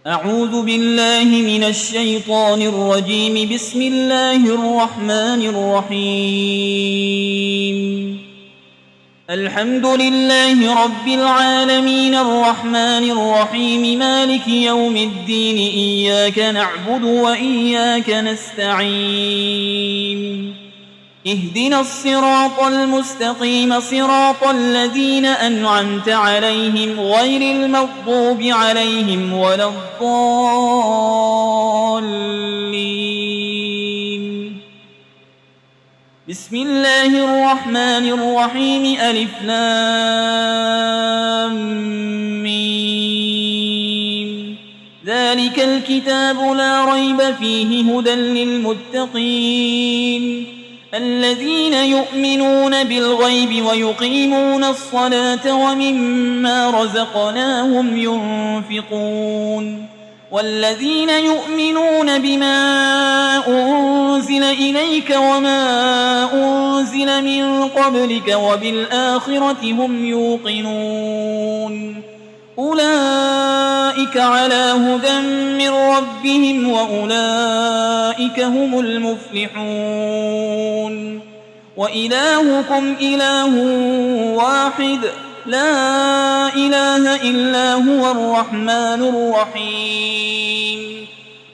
أعوذ بالله من الشيطان الرجيم. بسم الله الرحمن الرحيم. الحمد لله رب العالمين الرحمن الرحيم مالك يوم الدين إياك نعبد وإياك نستعين اهدنا الصراط المستقيم صراط الذين أنعمت عليهم غير المغضوب عليهم ولا الضالين. بسم الله الرحمن الرحيم. ألف لام ميم. ذلك الكتاب لا ريب فيه هدى للمتقين الذين يؤمنون بالغيب ويقيمون الصلاة ومما رزقناهم ينفقون والذين يؤمنون بما أنزل إليك وما أنزل من قبلك وبالآخرة هم يوقنون أولئك على هدى من ربهم وأولئك هم المفلحون. وإلهكم إله واحد لا إله إلا هو الرحمن الرحيم.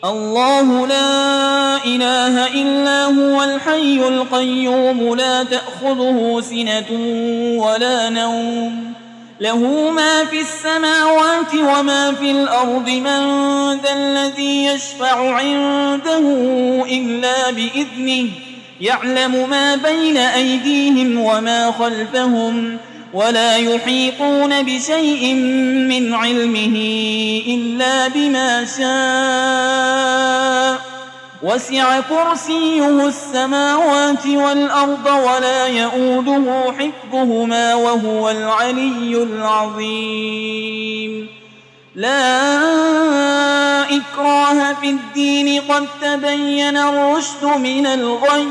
الله لا إله إلا هو الحي القيوم لا تأخذه سنة ولا نوم له ما في السماوات وما في الأرض. من ذا الذي يشفع عنده إلا بإذنه يعلم ما بين أيديهم وما خلفهم ولا يحيطون بشيء من علمه إلا بما شاء وسع كرسيه السماوات والأرض ولا يؤوده حفظهما وهو العلي العظيم. لا إكراه في الدين قد تبين الرشد من الغي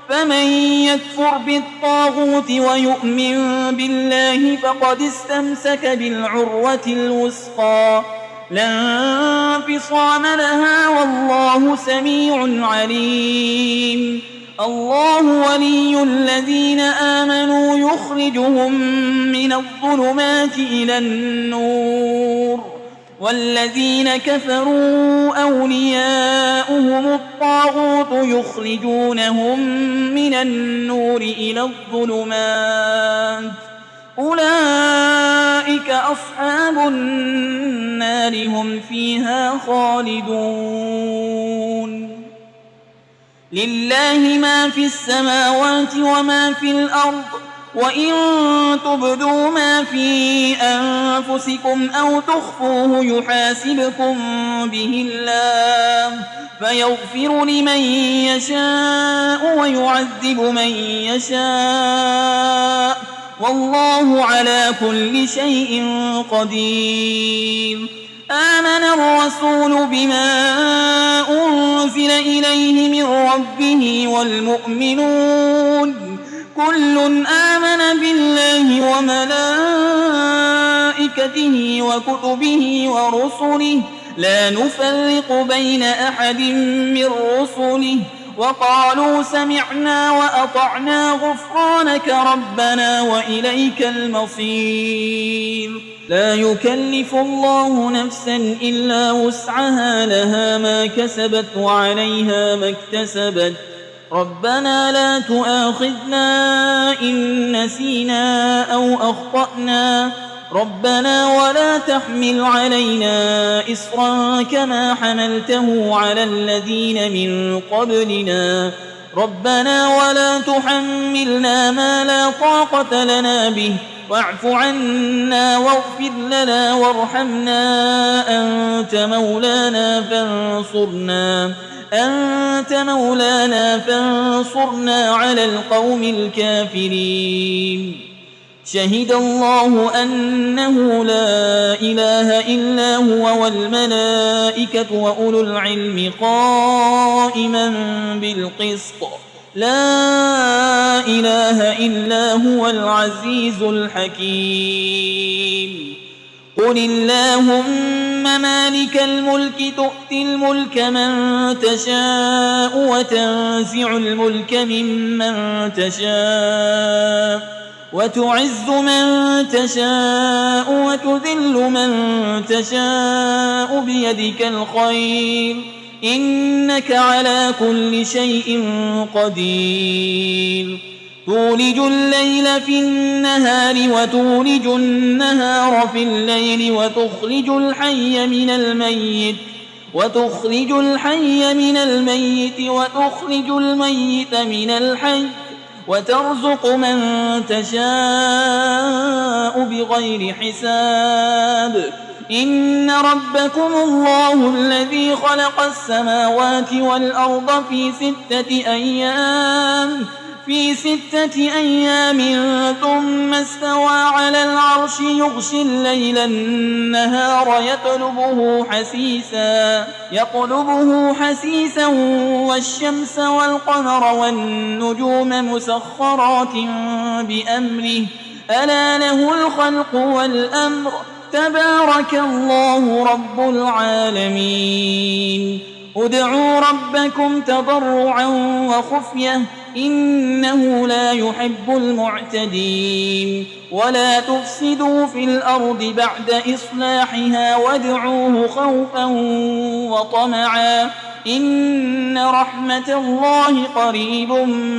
فمن يكفر بالطاغوت ويؤمن بالله فقد استمسك بالعروة الوثقى لا انفصام لها والله سميع عليم. الله ولي الذين آمنوا يخرجهم من الظلمات إلى النور والذين كفروا أولياؤهم الطاغوت يخرجونهم من النور إلى الظلمات أولئك أصحاب النار هم فيها خالدون. لله ما في السماوات وما في الأرض وإن تبدوا ما في أنفسكم أو تخفوه يحاسبكم به الله فيغفر لمن يشاء ويعذب من يشاء والله على كل شيء قدير. آمن الرسول بما أنزل إليه من ربه والمؤمنون كل آمن بالله وملائكته وكتبه ورسله لا نفرق بين أحد من رسله وقالوا سمعنا وأطعنا غفرانك ربنا وإليك المصير. لا يكلف الله نفسا إلا وسعها لها ما كسبت وعليها ما اكتسبت ربنا لا تؤاخذنا إن نسينا أو أخطأنا ربنا ولا تحمل علينا إصرا كما حملته على الذين من قبلنا ربنا ولا تحملنا ما لا طاقة لنا به واعف عنا واغفر لنا وارحمنا أنت مولانا فانصرنا على القوم الكافرين. شهد الله أنه لا إله إلا هو والملائكة وأولو العلم قائما بالقسط لا إله إلا هو العزيز الحكيم. قل اللهم مالك الملك تؤتي الملك من تشاء وتنزع الملك ممن تشاء وتعز من تشاء وتذل من تشاء بيدك الخير إنك على كل شيء قدير تولج الليل في النهار وتولج النهار في الليل وتخرج الحي من الميت وتخرج الميت من الحي وترزق من تشاء بغير حساب إن ربكم الله الذي خلق السماوات والأرض في 6 أيام ثم استوى على العرش يغشي الليل النهار يطلبه حسيسا والشمس والقمر والنجوم مسخرات بأمره ألا له الخلق والأمر تبارك الله رب العالمين ادعوا ربكم تضرعا وخفية إنه لا يحب المعتدين ولا تفسدوا في الأرض بعد إصلاحها وادعوه خوفا وطمعا إن رحمة الله قريب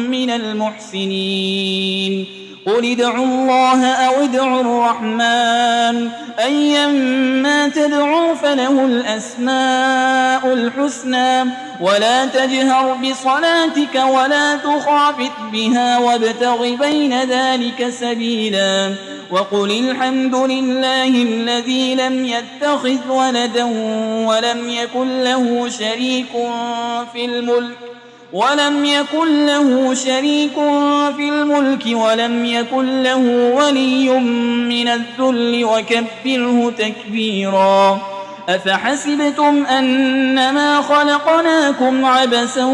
من المحسنين قل ادعوا الله أو ادعوا الرحمن أيما تدعوا فله الأسماء الحسنى ولا تجهر بصلاتك ولا تخافت بها وابتغ بين ذلك سبيلا وقل الحمد لله الذي لم يتخذ ولدا ولم يكن له شريك في الملك ولم يكن له ولي من الذل وكبره تكبيرا أفحسبتم أنما خلقناكم عبثا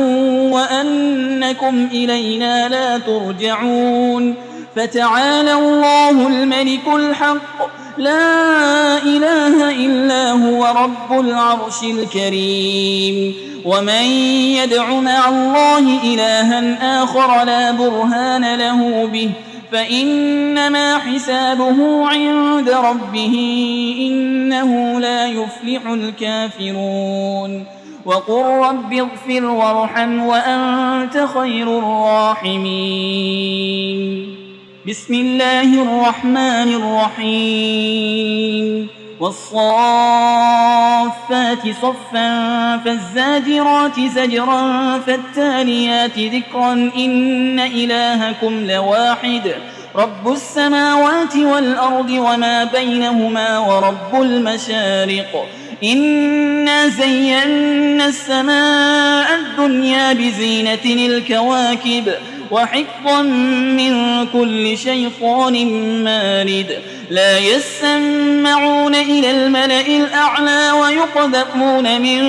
وأنكم إلينا لا ترجعون فتعالى الله الملك الحق لا إله إلا هو رب العرش الكريم ومن يدع مع الله إلها آخر لا برهان له به فإنما حسابه عند ربه إنه لا يفلح الكافرون وقل رب اغفر وارحم وأنت خير الراحمين بسم الله الرحمن الرحيم والصافات صفا فالزاجرات زجرا فالتاليات ذكرا إن إلهكم لواحد رب السماوات والأرض وما بينهما ورب المشارق إنا زينا السماء الدنيا بزينة الكواكب وحفظا من كل شيطان مارد لا يسمعون إلى الملأ الأعلى ويقذفون من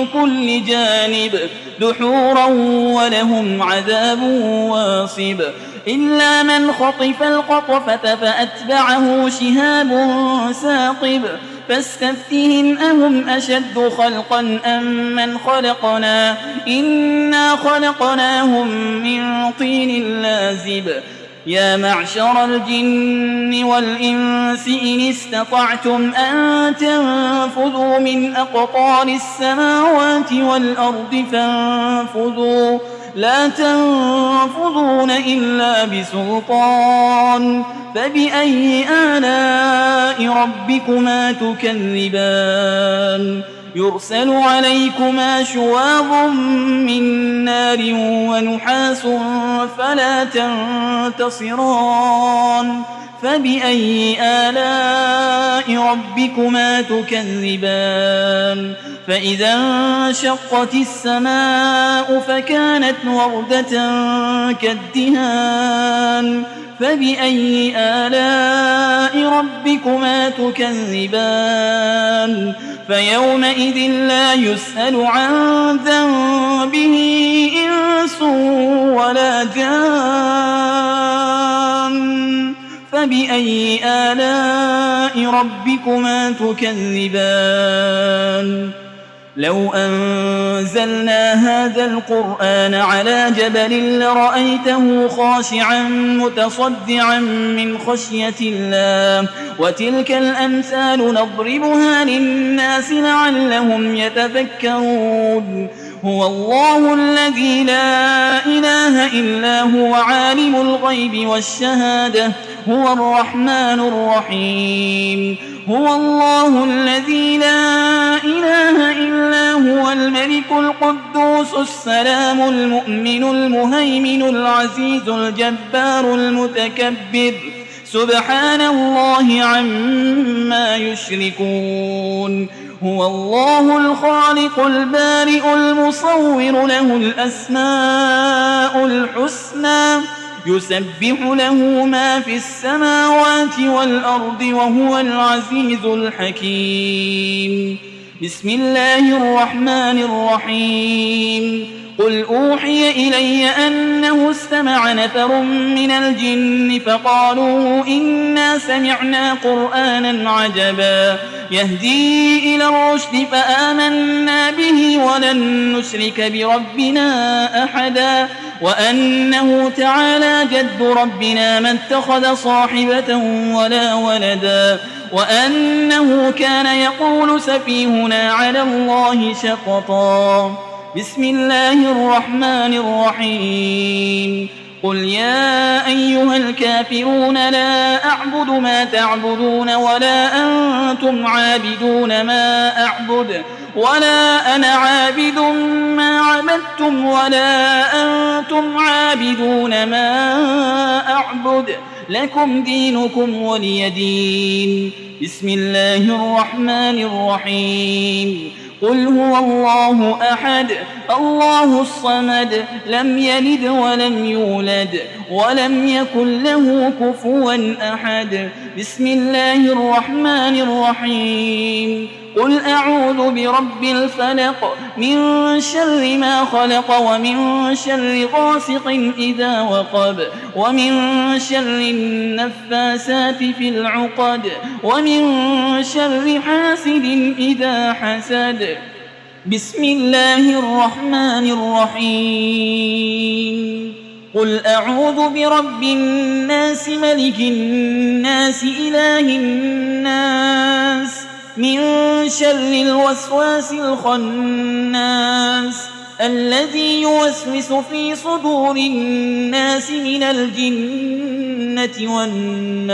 كل جانب دحورا ولهم عذاب واصب إلا من خطف القطفة فأتبعه شهاب ثاقب فاستفتهم أهم أشد خلقا أم من خلقنا إنا خلقناهم من طين لازب يا معشر الجن والإنس إن استطعتم أن تنفذوا من أقطار السماوات والأرض فانفذوا لا تنفذون إلا بسلطان فبأي آلاء ربكما تكذبان يرسل عليكما شواظ من نار ونحاس فلا تنتصران فبأي آلاء ربكما تكذبان فإذا انشقت السماء فكانت وردة كالدهان فبأي آلاء ربكما تكذبان فيومئذ لا يسأل عن ذنبه إنس ولا جان فبأي آلاء ربكما تكذبان لو أنزلنا هذا القرآن على جبل لرأيته خاشعا متصدعا من خشية الله وتلك الأمثال نضربها للناس لعلهم يتفكرون هو الله الذي لا إله إلا هو عالم الغيب والشهادة هو الرحمن الرحيم هو الله الذي لا إله إلا هو الملك القدوس السلام المؤمن المهيمن العزيز الجبار المتكبر سبحان الله عما يشركون هو الله الخالق البارئ المصور له الأسماء الحسنى يسبح له ما في السماوات والأرض وهو العزيز الحكيم بسم الله الرحمن الرحيم قل أوحي إلي أنه استمع نفر من الجن فقالوا إنا سمعنا قرآنا عجبا يهدي إلى الرشد فآمنا به ولن نشرك بربنا أحدا وأنه تعالى جد ربنا ما اتخذ صاحبة ولا ولدا وأنه كان يقول سفيهنا على الله شططا بسم الله الرحمن الرحيم قل يا أيها الكافرون لا أعبد ما تعبدون ولا أنتم عابدون ما أعبد ولا أنا عابد ما عبدتم ولا أنتم عابدون ما أعبد لكم دينكم ولي دين بسم الله الرحمن الرحيم قل هو الله أحد الله الصمد لم يلد ولم يولد ولم يكن له كفوا أحد بسم الله الرحمن الرحيم قل أعوذ برب الفلق من شر ما خلق ومن شر غاسق إذا وقب ومن شر النفاسات في العقد ومن شر حاسد إذا حسد بسم الله الرحمن الرحيم قل أعوذ برب الناس ملك الناس إله الناس من شر الوسواس الخناس الذي يوسوس في صدور الناس من الجنة والناس